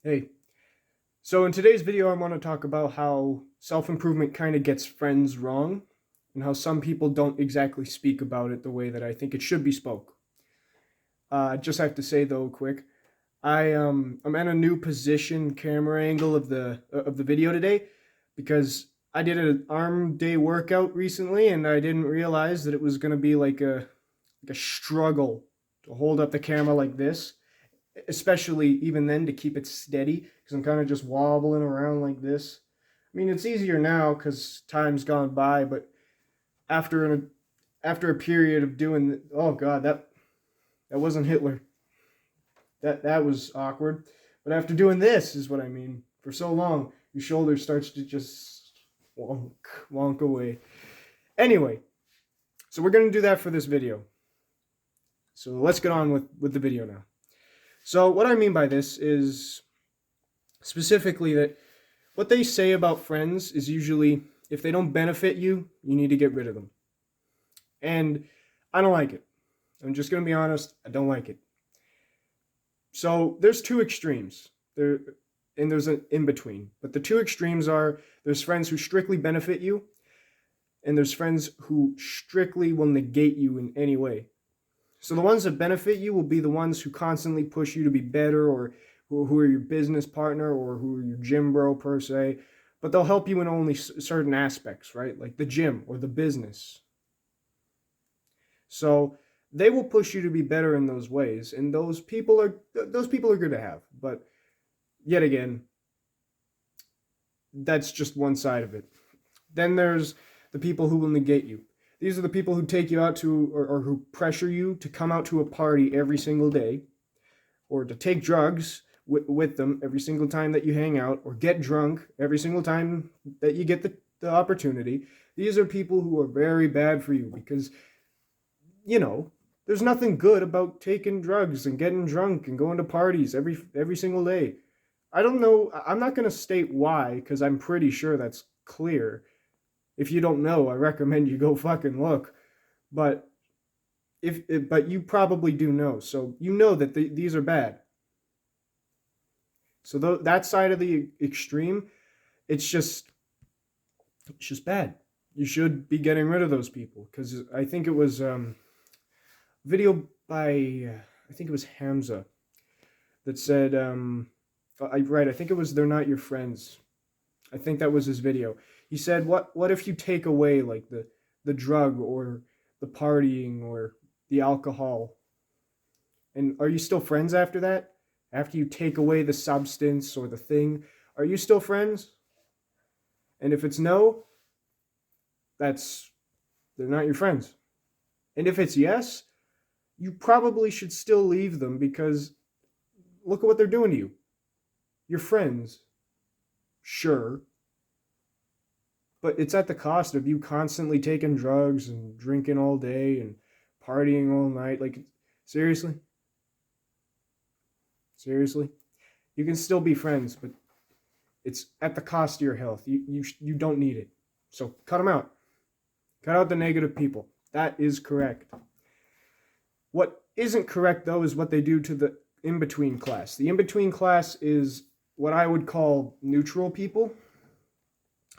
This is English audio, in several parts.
Hey, so in today's video, I want to talk about how self-improvement kind of gets friends wrong and how some people don't exactly speak about it the way that I think it should be spoke. I just have to say though, quick, I'm at a new position camera angle of the video today because I did an arm day workout recently and I didn't realize that it was going to be like a struggle to hold up the camera like this, especially even then to keep it steady because I'm kind of just wobbling around like this. I mean, it's easier now because time's gone by, but after after a period of doing, oh god, that wasn't Hitler. That was awkward. But after doing this is what I mean. For so long, your shoulder starts to just wonk away. Anyway, so we're gonna do that for this video. So let's get on with the video now. So what I mean by this is specifically that what they say about friends is usually if they don't benefit you, you need to get rid of them. And I don't like it. I'm just going to be honest, I don't like it. So there's two extremes. And there's an in between. But the two extremes are there's friends who strictly benefit you and there's friends who strictly will negate you in any way. So the ones that benefit you will be the ones who constantly push you to be better, or who are your business partner, or who are your gym bro per se, but they'll help you in only certain aspects, right? Like the gym or the business. So they will push you to be better in those ways, and those people are good to have. But yet again, that's just one side of it. Then there's the people who will negate you. These are the people who take you out to, or who pressure you to come out to a party every single day, or to take drugs with them every single time that you hang out, or get drunk every single time that you get the opportunity. These are people who are very bad for you because, you know, there's nothing good about taking drugs and getting drunk and going to parties every single day. I don't know. I'm not going to state why because I'm pretty sure that's clear. If you don't know, I recommend you go fucking look. But but you probably do know, so you know that these are bad. So that side of the extreme, it's just bad. You should be getting rid of those people because I think it was video by I think it was Hamza that said I think it was they're not your friends. I think that was his video. He said what if you take away like the drug or the partying or the alcohol, and are you still friends after that? After you take away the substance or the thing, are you still friends? And if it's no, that's they're not your friends. And if it's yes, you probably should still leave them because look at what they're doing to you. You're friends, sure, but it's at the cost of you constantly taking drugs and drinking all day and partying all night. Like, seriously? Seriously? You can still be friends, but it's at the cost of your health. You don't need it. So cut them out. Cut out the negative people. That is correct. What isn't correct, though, is what they do to the in-between class. The in-between class is what I would call neutral people,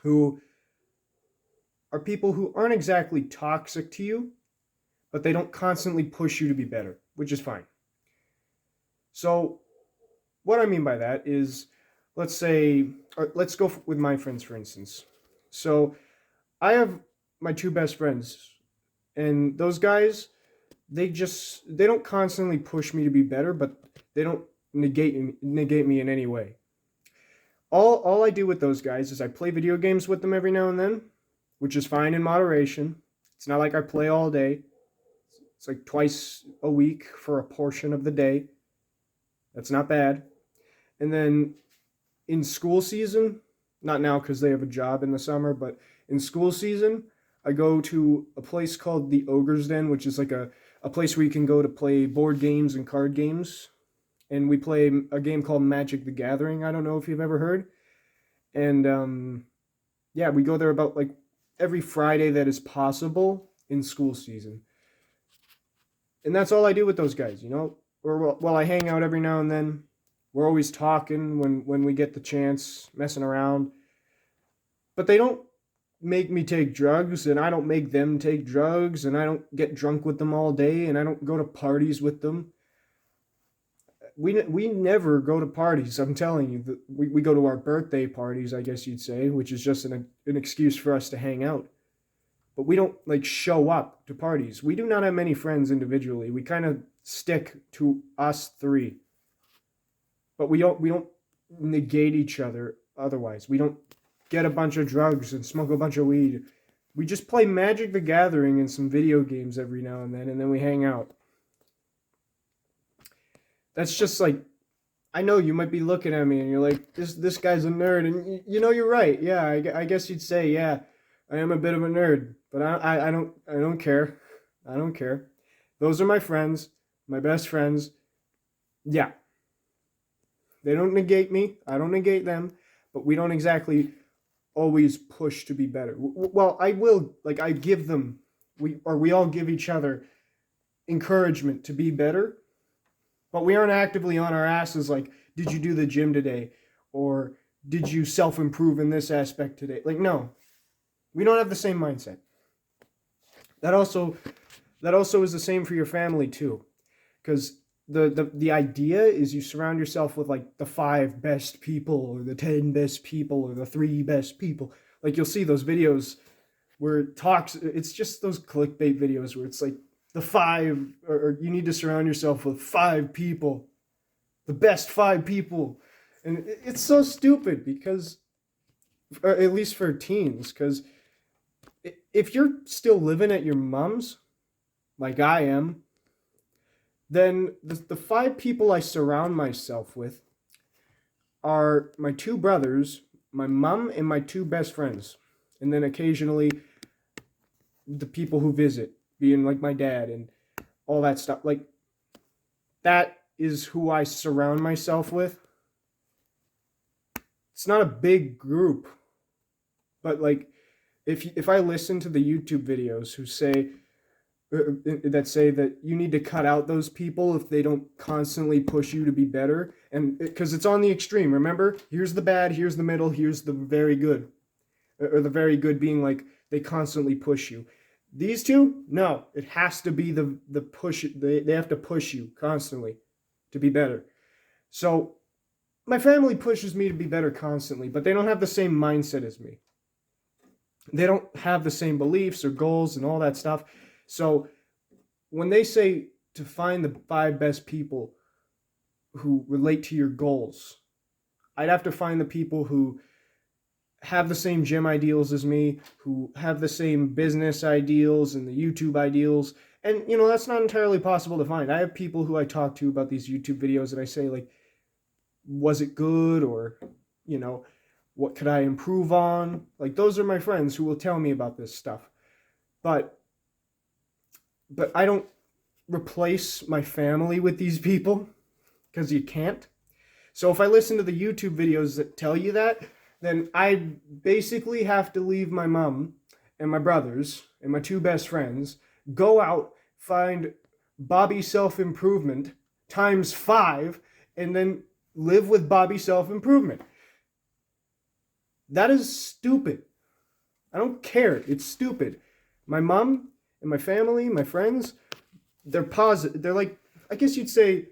who are people who aren't exactly toxic to you, but they don't constantly push you to be better, which is fine. So what I mean by that is, let's go with my friends, for instance. So I have my two best friends, and those guys, they don't constantly push me to be better, but they don't negate me in any way. All I do with those guys is I play video games with them every now and then, which is fine in moderation. It's not like I play all day. It's like twice a week for a portion of the day. That's not bad. And then in school season, not now because they have a job in the summer, but in school season, I go to a place called the Ogre's Den, which is like a place where you can go to play board games and card games. And we play a game called Magic the Gathering. I don't know if you've ever heard. And yeah, we go there about like every Friday that is possible in school season. And that's all I do with those guys, you know? Or well, I hang out every now and then. We're always talking when we get the chance, messing around. But they don't make me take drugs, and I don't make them take drugs, and I don't get drunk with them all day, and I don't go to parties with them. We never go to parties. I'm telling you, we go to our birthday parties, I guess you'd say, which is just an excuse for us to hang out. But we don't like show up to parties. We do not have many friends individually. We kind of stick to us three. But we don't negate each other otherwise. We don't get a bunch of drugs and smoke a bunch of weed. We just play Magic the Gathering and some video games every now and then we hang out. That's just like, I know you might be looking at me and you're like, this guy's a nerd, and you know you're right. Yeah, I guess you'd say, yeah, I am a bit of a nerd, but I don't care. I don't care. Those are my friends, my best friends. Yeah. They don't negate me. I don't negate them, but we don't exactly always push to be better. Well, I will, like, I give them, we all give each other encouragement to be better, but we aren't actively on our asses like, did you do the gym today? Or did you self-improve in this aspect today? Like, no, we don't have the same mindset. That also is the same for your family too, because the idea is you surround yourself with like the 5 best people or the 10 best people or the 3 best people. Like, you'll see those videos where it talks, it's just those clickbait videos where it's like the 5, or you need to surround yourself with 5 people, the best 5 people. And it's so stupid because, or at least for teens, because if you're still living at your mom's, like I am, then the 5 people I surround myself with are my 2 brothers, my mom, and my 2 best friends. And then occasionally the people who visit, being like my dad and all that stuff. Like, that is who I surround myself with. It's not a big group, but like, if I listen to the YouTube videos who say that you need to cut out those people if they don't constantly push you to be better, and because it's on the extreme. Remember, here's the bad, here's the middle, here's the very good, or the very good being like they constantly push you. These two, no, it has to be the push. They have to push you constantly to be better. So my family pushes me to be better constantly, but they don't have the same mindset as me. They don't have the same beliefs or goals and all that stuff. So when they say to find the 5 best people who relate to your goals, I'd have to find the people who have the same gym ideals as me, who have the same business ideals and the YouTube ideals. And, you know, that's not entirely possible to find. I have people who I talk to about these YouTube videos and I say, like, was it good? Or, you know, what could I improve on? Like, those are my friends who will tell me about this stuff. But I don't replace my family with these people, because you can't. So if I listen to the YouTube videos that tell you that, then I basically have to leave my mom and my brothers and my 2 best friends, go out, find Bobby Self-Improvement times 5, and then live with Bobby Self-Improvement. That is stupid. I don't care. It's stupid. My mom and my family, my friends, they're positive. They're like, I guess you'd say,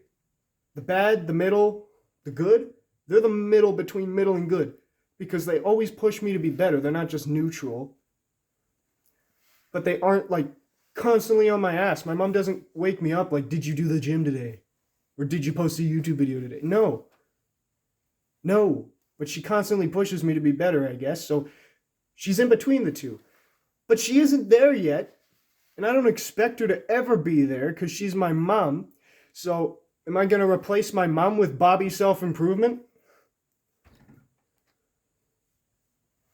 the bad, the middle, the good. They're the middle between middle and good, because they always push me to be better. They're not just neutral, but they aren't like constantly on my ass. My mom doesn't wake me up like, did you do the gym today? Or did you post a YouTube video today? No, but she constantly pushes me to be better, I guess. So she's in between the two, but she isn't there yet. And I don't expect her to ever be there because she's my mom. So am I going to replace my mom with Bobby Self-Improvement?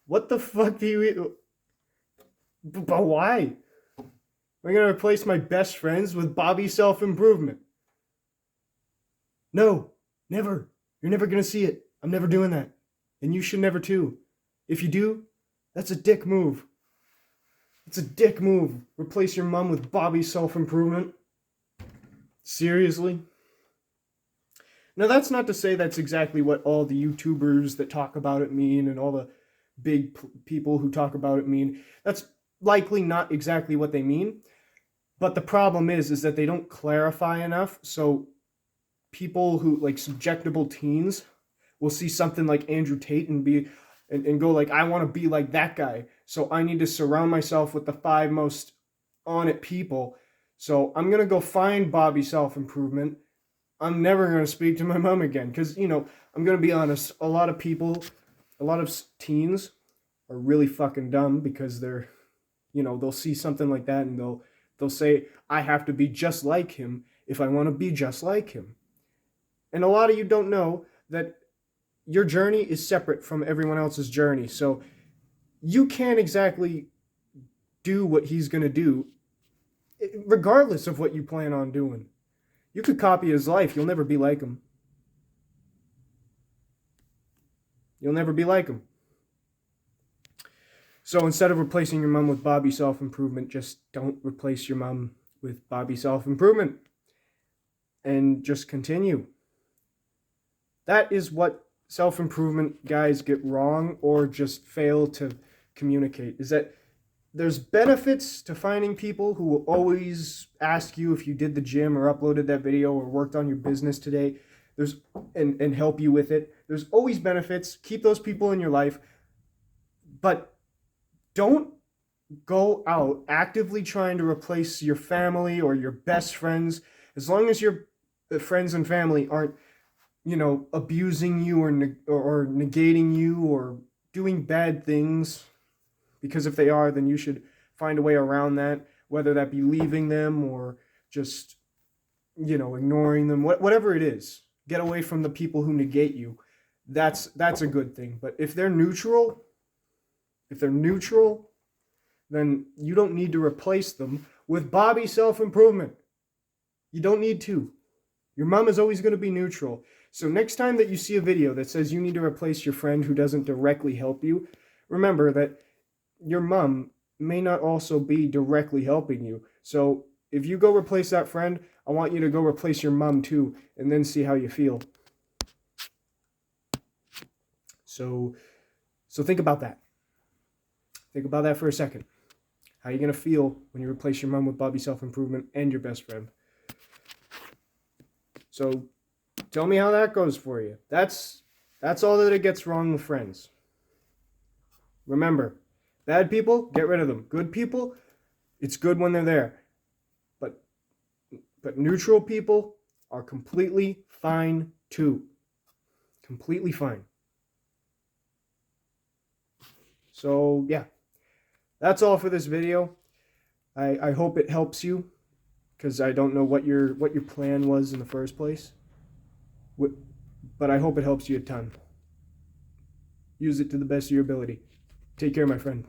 What the fuck do you... But why? Am I going to replace my best friends with Bobby Self-Improvement? No, never. You're never going to see it. I'm never doing that. And you should never too. If you do, that's a dick move. It's a dick move. Replace your mom with Bobby Self-Improvement? Seriously? Now, that's not to say that's exactly what all the YouTubers that talk about it mean and all the big people who talk about it mean. That's likely not exactly what they mean. But the problem is that they don't clarify enough. So people who, like, subjectable teens will see something like Andrew Tate and go like, I want to be like that guy. So I need to surround myself with the 5 most on it people. So I'm going to go find Bobby Self-Improvement. I'm never going to speak to my mom again. Because, I'm going to be honest, a lot of teens are really fucking dumb because they're, they'll see something like that and they'll say, I have to be just like him if I want to be just like him. And a lot of you don't know that your journey is separate from everyone else's journey. So you can't exactly do what he's going to do, regardless of what you plan on doing. You could copy his life. You'll never be like him. You'll never be like him. So instead of replacing your mom with Bobby Self-Improvement, just don't replace your mom with Bobby Self-Improvement. And just continue. That is what self-improvement guys get wrong or just fail to communicate, is that there's benefits to finding people who will always ask you if you did the gym or uploaded that video or worked on your business today. And help you with it. There's always benefits. Keep those people in your life. But don't go out actively trying to replace your family or your best friends. As long as your friends and family aren't, abusing you or negating you or doing bad things. Because if they are, then you should find a way around that, whether that be leaving them or just, ignoring them, whatever it is. Get away from the people who negate you. That's a good thing. But if they're neutral, then you don't need to replace them with Bobby Self-Improvement. You don't need to. Your mom is always going to be neutral. So next time that you see a video that says you need to replace your friend who doesn't directly help you, remember that your mom may not also be directly helping you. So if you go replace that friend, I want you to go replace your mom too, and then see how you feel. So think about that. Think about that for a second. How are you going to feel when you replace your mom with Bobby Self-Improvement and your best friend? So tell me how that goes for you. That's all that it gets wrong with friends. Remember, bad people, get rid of them. Good people, it's good when they're there. But neutral people are completely fine too. Completely fine. So yeah, that's all for this video. I hope it helps you, because I don't know what your plan was in the first place. But I hope it helps you a ton. Use it to the best of your ability. Take care, my friend.